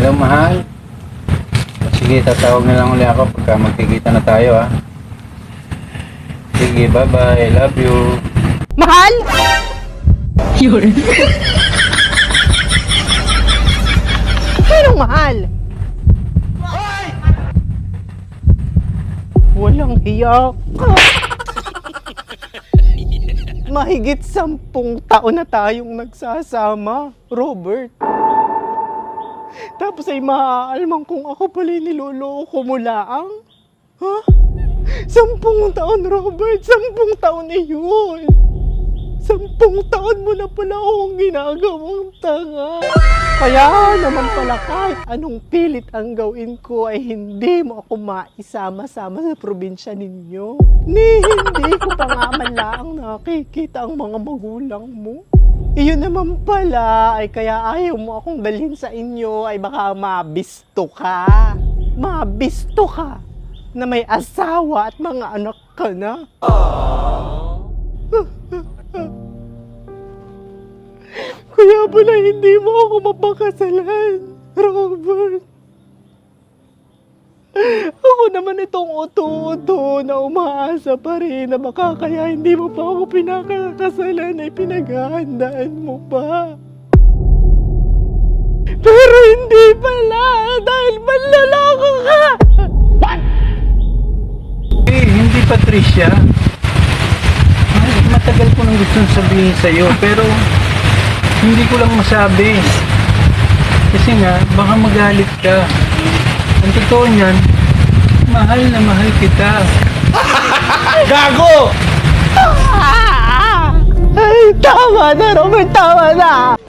Hello, mahal. Sige, tatawag na lang ulit ako pagka magkikita na tayo, ha. Sige, bye-bye. Love you. Mahal? Yun. Anong mahal? Walang hiya ka. Mahigit 10 taon na tayong nagsasama, Robert. Tapos ay maaalman kung ako pala niloloko mo laang? Ha? 10 taon, Robert. 10 taon na yun. 10 taon mo na pala akong ginagawang tanga. Kaya naman pala kahit anong pilit ang gawin ko ay hindi mo ako maisama-sama sa probinsya ninyo. Hindi ko pa nga man lang nakikita ang mga magulang mo. Iyon naman pala ay kaya ayaw mo akong dalhin sa inyo ay baka mabisto ka. Mabisto ka na may asawa at mga anak ka na. Kaya pala hindi mo ako mapakasalan, Robert. Ako naman itong uto-uto na umaasa pa rin na baka kaya hindi mo pa ako pinakakasalan ay pinaghahandaan mo pa. Pero hindi pala dahil manlalako ka! Hindi, Patricia. Matagal ko nang gustong sabihin sa'yo, pero hindi ko lang masabi. Kasi nga, baka magalit ka. Ang totoo niyan, mahal na mahal kita. Gago! Ay, tama na, Robert, tama na!